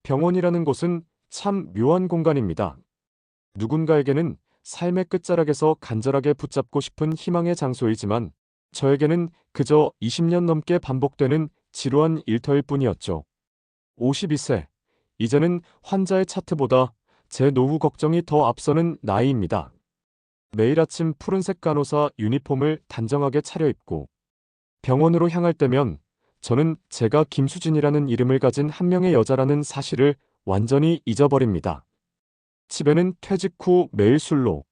병원이라는 곳은 참 묘한 공간입니다. 누군가에게는 삶의 끝자락에서 간절하게 붙잡고 싶은 희망의 장소이지만 저에게는 그저 20년 넘게 반복되는 지루한 일터일 뿐이었죠. 52세. 이제는 환자의 차트보다 제 노후 걱정이 더 앞서는 나이입니다. 매일 아침 푸른색 간호사 유니폼을 단정하게 차려입고 병원으로 향할 때면 저는 제가 김수진이라는 이름을 가진 한 명의 여자라는 사실을 완전히 잊어버립니다. 집에는 퇴직 후 매일 술로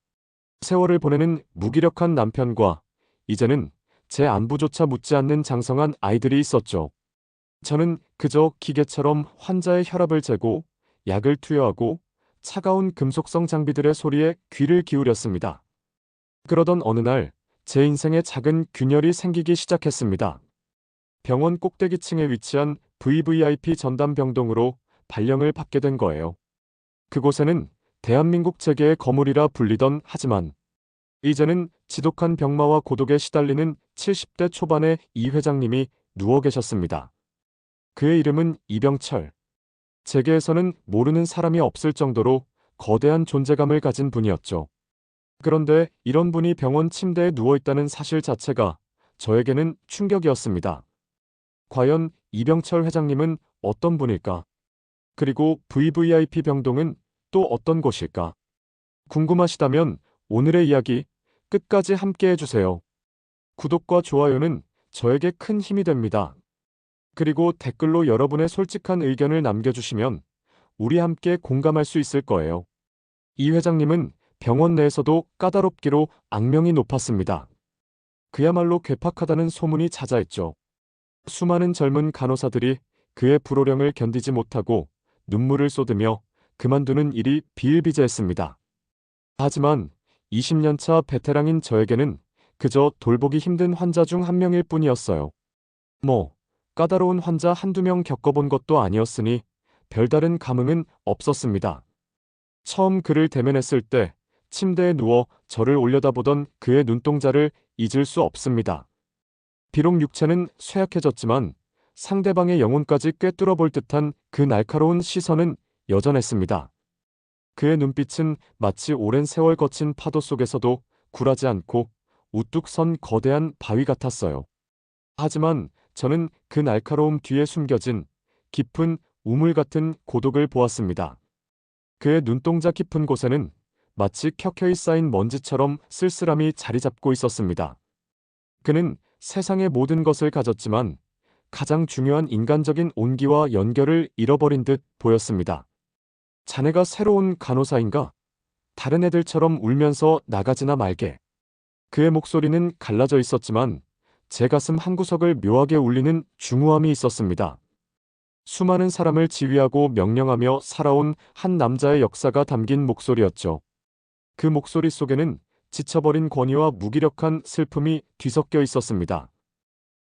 세월을 보내는 무기력한 남편과 이제는 제 안부조차 묻지 않는 장성한 아이들이 있었죠. 저는 그저 기계처럼 환자의 혈압을 재고 약을 투여하고 차가운 금속성 장비들의 소리에 귀를 기울였습니다. 그러던 어느 날 제 인생에 작은 균열이 생기기 시작했습니다. 병원 꼭대기층에 위치한 VVIP 전담병동으로 발령을 받게 된 거예요. 그곳에는 대한민국 재계의 거물이라 불리던 하지만 이제는 지독한 병마와 고독에 시달리는 70대 초반의 이 회장님이 누워 계셨습니다. 그의 이름은 이병철. 재계에서는 모르는 사람이 없을 정도로 거대한 존재감을 가진 분이었죠. 그런데 이런 분이 병원 침대에 누워있다는 사실 자체가 저에게는 충격이었습니다. 과연 이병철 회장님은 어떤 분일까? 그리고 VVIP 병동은 또 어떤 곳일까? 궁금하시다면 오늘의 이야기 끝까지 함께 해주세요. 구독과 좋아요는 저에게 큰 힘이 됩니다. 그리고 댓글로 여러분의 솔직한 의견을 남겨주시면 우리 함께 공감할 수 있을 거예요. 이 회장님은 병원 내에서도 까다롭기로 악명이 높았습니다. 그야말로 괴팍하다는 소문이 자자했죠. 수많은 젊은 간호사들이 그의 불호령을 견디지 못하고 눈물을 쏟으며 그만두는 일이 비일비재했습니다. 하지만 20년차 베테랑인 저에게는 그저 돌보기 힘든 환자 중 한 명일 뿐이었어요. 까다로운 환자 한두 명 겪어본 것도 아니었으니 별다른 감흥은 없었습니다. 처음 그를 대면했을 때 침대에 누워 저를 올려다보던 그의 눈동자를 잊을 수 없습니다. 비록 육체는 쇠약해졌지만 상대방의 영혼까지 꿰뚫어 볼 듯한 그 날카로운 시선은 여전했습니다. 그의 눈빛은 마치 오랜 세월 거친 파도 속에서도 굴하지 않고 우뚝 선 거대한 바위 같았어요. 하지만 저는 그 날카로움 뒤에 숨겨진 깊은 우물 같은 고독을 보았습니다. 그의 눈동자 깊은 곳에는 마치 켜켜이 쌓인 먼지처럼 쓸쓸함이 자리 잡고 있었습니다. 그는 세상의 모든 것을 가졌지만 가장 중요한 인간적인 온기와 연결을 잃어버린 듯 보였습니다. 자네가 새로운 간호사인가? 다른 애들처럼 울면서 나가지나 말게. 그의 목소리는 갈라져 있었지만 제 가슴 한구석을 묘하게 울리는 중후함이 있었습니다. 수많은 사람을 지휘하고 명령하며 살아온 한 남자의 역사가 담긴 목소리였죠. 그 목소리 속에는 지쳐버린 권위와 무기력한 슬픔이 뒤섞여 있었습니다.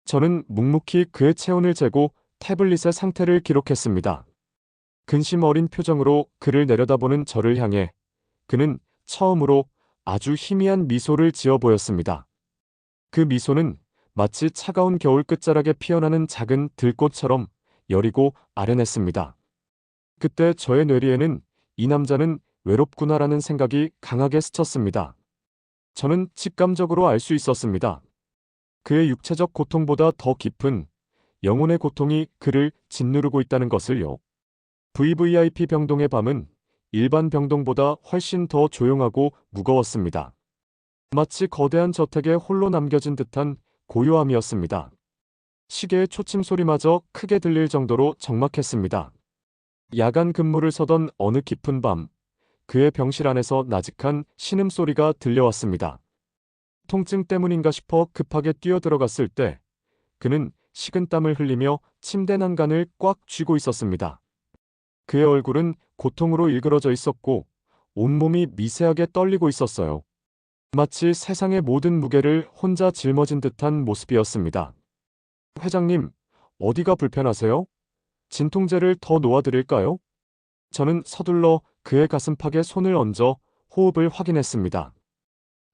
저는 묵묵히 그의 체온을 재고 태블릿의 상태를 기록했습니다. 근심 어린 표정으로 그를 내려다보는 저를 향해 그는 처음으로 아주 희미한 미소를 지어 보였습니다. 그 미소는 마치 차가운 겨울 끝자락에 피어나는 작은 들꽃처럼 여리고 아련했습니다. 그때 저의 뇌리에는 이 남자는 외롭구나라는 생각이 강하게 스쳤습니다. 저는 직감적으로 알 수 있었습니다. 그의 육체적 고통보다 더 깊은 영혼의 고통이 그를 짓누르고 있다는 것을요. VVIP 병동의 밤은 일반 병동보다 훨씬 더 조용하고 무거웠습니다. 마치 거대한 저택에 홀로 남겨진 듯한 고요함이었습니다. 시계의 초침 소리마저 크게 들릴 정도로 적막했습니다. 야간 근무를 서던 어느 깊은 밤, 그의 병실 안에서 나직한 신음소리가 들려왔습니다. 통증 때문인가 싶어 급하게 뛰어들어갔을 때 그는 식은땀을 흘리며 침대 난간을 꽉 쥐고 있었습니다. 그의 얼굴은 고통으로 일그러져 있었고 온몸이 미세하게 떨리고 있었어요. 마치 세상의 모든 무게를 혼자 짊어진 듯한 모습이었습니다. 회장님, 어디가 불편하세요? 진통제를 더 놓아드릴까요? 저는 서둘러 그의 가슴팍에 손을 얹어 호흡을 확인했습니다.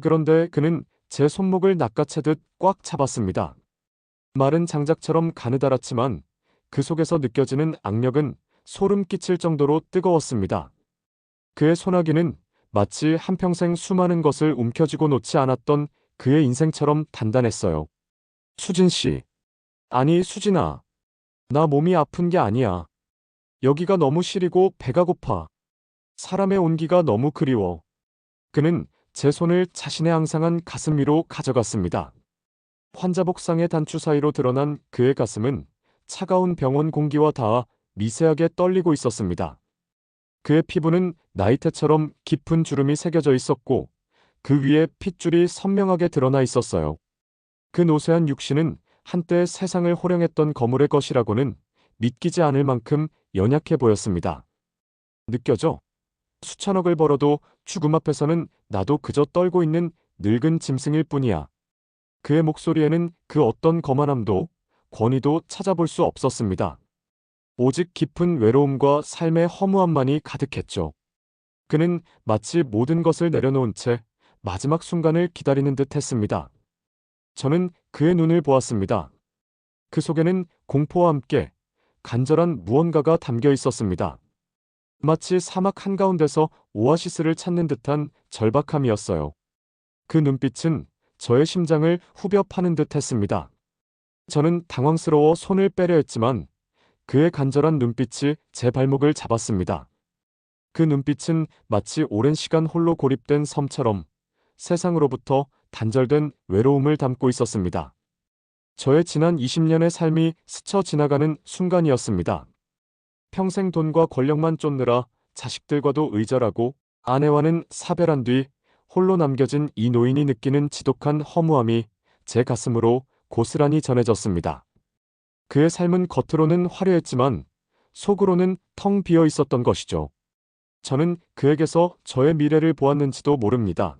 그런데 그는 제 손목을 낚아채듯 꽉 잡았습니다. 마른 장작처럼 가느다랗지만 그 속에서 느껴지는 악력은 소름 끼칠 정도로 뜨거웠습니다. 그의 소나기는 마치 한평생 수많은 것을 움켜쥐고 놓지 않았던 그의 인생처럼 단단했어요. 수진 씨. 아니, 수진아. 나 몸이 아픈 게 아니야. 여기가 너무 시리고 배가 고파. 사람의 온기가 너무 그리워. 그는 제 손을 자신의 앙상한 가슴 위로 가져갔습니다. 환자복상의 단추 사이로 드러난 그의 가슴은 차가운 병원 공기와 닿아 미세하게 떨리고 있었습니다. 그의 피부는 나이테처럼 깊은 주름이 새겨져 있었고 그 위에 핏줄이 선명하게 드러나 있었어요. 그 노쇠한 육신은 한때 세상을 호령했던 거물의 것이라고는 믿기지 않을 만큼 연약해 보였습니다. 느껴져? 수천억을 벌어도 죽음 앞에서는 나도 그저 떨고 있는 늙은 짐승일 뿐이야. 그의 목소리에는 그 어떤 거만함도 권위도 찾아볼 수 없었습니다. 오직 깊은 외로움과 삶의 허무함만이 가득했죠. 그는 마치 모든 것을 내려놓은 채 마지막 순간을 기다리는 듯 했습니다. 저는 그의 눈을 보았습니다. 그 속에는 공포와 함께 간절한 무언가가 담겨 있었습니다. 마치 사막 한가운데서 오아시스를 찾는 듯한 절박함이었어요. 그 눈빛은 저의 심장을 후벼 파는 듯 했습니다. 저는 당황스러워 손을 빼려 했지만 그의 간절한 눈빛이 제 발목을 잡았습니다. 그 눈빛은 마치 오랜 시간 홀로 고립된 섬처럼 세상으로부터 단절된 외로움을 담고 있었습니다. 저의 지난 20년의 삶이 스쳐 지나가는 순간이었습니다. 평생 돈과 권력만 쫓느라 자식들과도 의절하고 아내와는 사별한 뒤 홀로 남겨진 이 노인이 느끼는 지독한 허무함이 제 가슴으로 고스란히 전해졌습니다. 그의 삶은 겉으로는 화려했지만 속으로는 텅 비어 있었던 것이죠. 저는 그에게서 저의 미래를 보았는지도 모릅니다.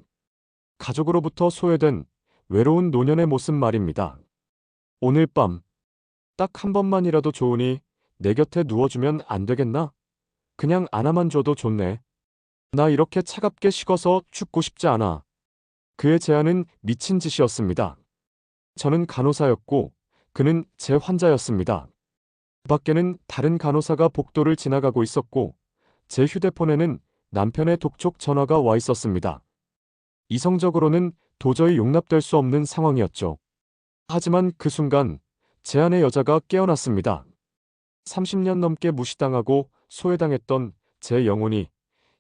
가족으로부터 소외된 외로운 노년의 모습 말입니다. 오늘 밤 딱 한 번만이라도 좋으니 내 곁에 누워주면 안 되겠나? 그냥 안아만 줘도 좋네. 나 이렇게 차갑게 식어서 죽고 싶지 않아. 그의 제안은 미친 짓이었습니다. 저는 간호사였고 그는 제 환자였습니다. 밖에는 다른 간호사가 복도를 지나가고 있었고 제 휴대폰에는 남편의 독촉 전화가 와 있었습니다. 이성적으로는 도저히 용납될 수 없는 상황이었죠. 하지만 그 순간 제 안의 여자가 깨어났습니다. 30년 넘게 무시당하고 소외당했던 제 영혼이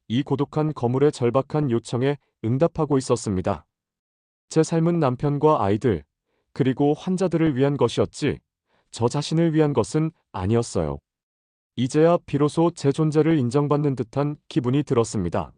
이 고독한 거물의 절박한 요청에 응답하고 있었습니다. 제 삶은 남편과 아이들, 그리고 환자들을 위한 것이었지, 저 자신을 위한 것은 아니었어요. 이제야 비로소 제 존재를 인정받는 듯한 기분이 들었습니다.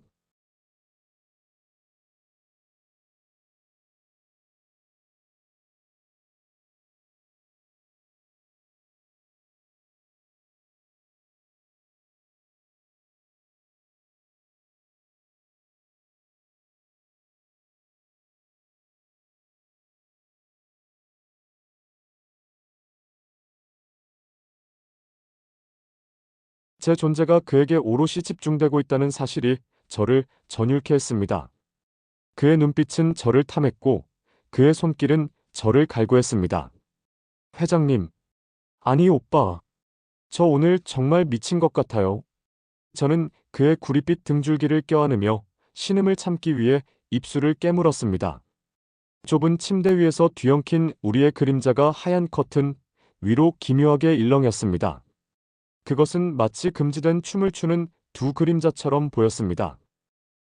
제 존재가 그에게 오롯이 집중되고 있다는 사실이 저를 전율케 했습니다. 그의 눈빛은 저를 탐했고 그의 손길은 저를 갈구했습니다. 회장님, 아니 오빠, 저 오늘 정말 미친 것 같아요. 저는 그의 구릿빛 등줄기를 껴안으며 신음을 참기 위해 입술을 깨물었습니다. 좁은 침대 위에서 뒤엉킨 우리의 그림자가 하얀 커튼 위로 기묘하게 일렁였습니다. 그것은 마치 금지된 춤을 추는 두 그림자처럼 보였습니다.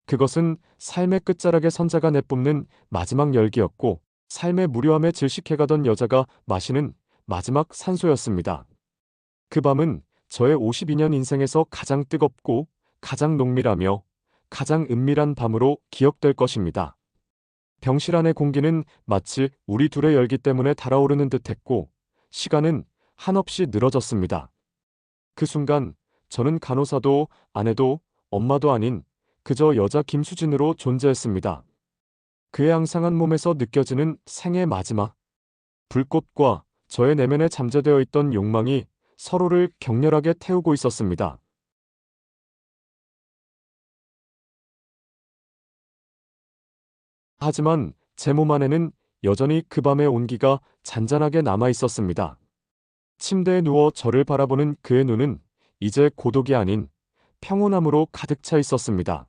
그것은 삶의 끝자락에 선자가 내뿜는 마지막 열기였고 삶의 무료함에 질식해가던 여자가 마시는 마지막 산소였습니다. 그 밤은 저의 52년 인생에서 가장 뜨겁고 가장 농밀하며 가장 은밀한 밤으로 기억될 것입니다. 병실 안의 공기는 마치 우리 둘의 열기 때문에 달아오르는 듯했고 시간은 한없이 늘어졌습니다. 그 순간 저는 간호사도 아내도 엄마도 아닌 그저 여자 김수진으로 존재했습니다. 그의 앙상한 몸에서 느껴지는 생의 마지막 불꽃과 저의 내면에 잠재되어 있던 욕망이 서로를 격렬하게 태우고 있었습니다. 하지만 제 몸 안에는 여전히 그 밤의 온기가 잔잔하게 남아 있었습니다. 침대에 누워 저를 바라보는 그의 눈은 이제 고독이 아닌 평온함으로 가득 차 있었습니다.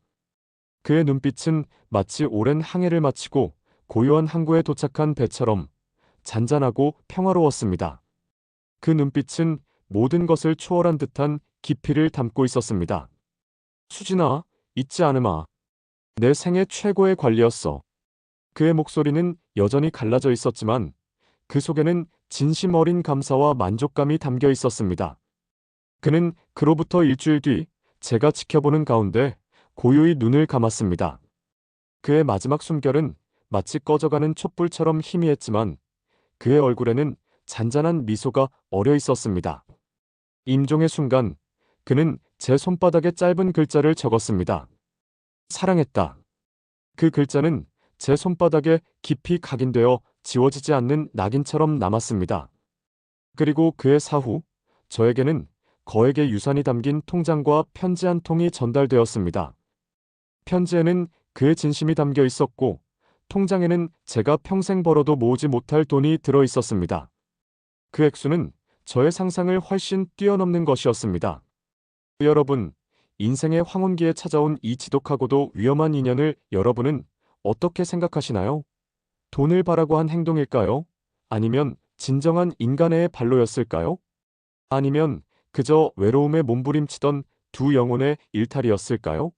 그의 눈빛은 마치 오랜 항해를 마치고 고요한 항구에 도착한 배처럼 잔잔하고 평화로웠습니다. 그 눈빛은 모든 것을 초월한 듯한 깊이를 담고 있었습니다. 수진아, 잊지 않으마. 내 생애 최고의 관리였어. 그의 목소리는 여전히 갈라져 있었지만 그 속에는 진심 어린 감사와 만족감이 담겨 있었습니다. 그는 그로부터 일주일 뒤 제가 지켜보는 가운데 고요히 눈을 감았습니다. 그의 마지막 숨결은 마치 꺼져가는 촛불처럼 희미했지만 그의 얼굴에는 잔잔한 미소가 어려 있었습니다. 임종의 순간 그는 제 손바닥에 짧은 글자를 적었습니다. 사랑했다. 그 글자는 제 손바닥에 깊이 각인되어 지워지지 않는 낙인처럼 남았습니다. 그리고 그의 사후, 저에게는 거액의 유산이 담긴 통장과 편지 한 통이 전달되었습니다. 편지에는 그의 진심이 담겨 있었고, 통장에는 제가 평생 벌어도 모으지 못할 돈이 들어 있었습니다. 그 액수는 저의 상상을 훨씬 뛰어넘는 것이었습니다. 여러분, 인생의 황혼기에 찾아온 이 지독하고도 위험한 인연을 여러분은 어떻게 생각하시나요? 돈을 바라고 한 행동일까요? 아니면 진정한 인간의 발로였을까요? 아니면 그저 외로움에 몸부림치던 두 영혼의 일탈이었을까요?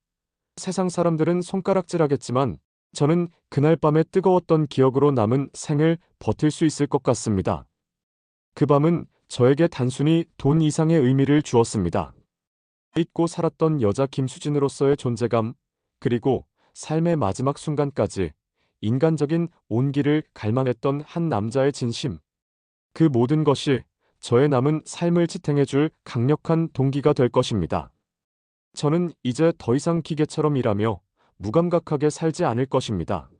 세상 사람들은 손가락질하겠지만 저는 그날 밤의 뜨거웠던 기억으로 남은 생을 버틸 수 있을 것 같습니다. 그 밤은 저에게 단순히 돈 이상의 의미를 주었습니다. 잊고 살았던 여자 김수진으로서의 존재감, 그리고 삶의 마지막 순간까지 인간적인 온기를 갈망했던 한 남자의 진심. 그 모든 것이 저의 남은 삶을 지탱해줄 강력한 동기가 될 것입니다. 저는 이제 더 이상 기계처럼 일하며 무감각하게 살지 않을 것입니다.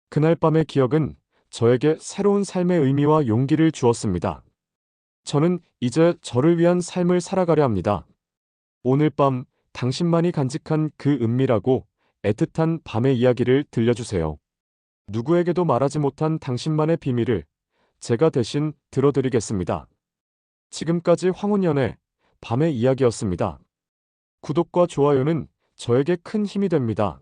그날 밤의 기억은 저에게 새로운 삶의 의미와 용기를 주었습니다. 저는 이제 저를 위한 삶을 살아가려 합니다. 오늘 밤 당신만이 간직한 그 은밀하고 애틋한 밤의 이야기를 들려주세요. 누구에게도 말하지 못한 당신만의 비밀을 제가 대신 들어드리겠습니다. 지금까지 황혼연애 밤의 이야기였습니다. 구독과 좋아요는 저에게 큰 힘이 됩니다.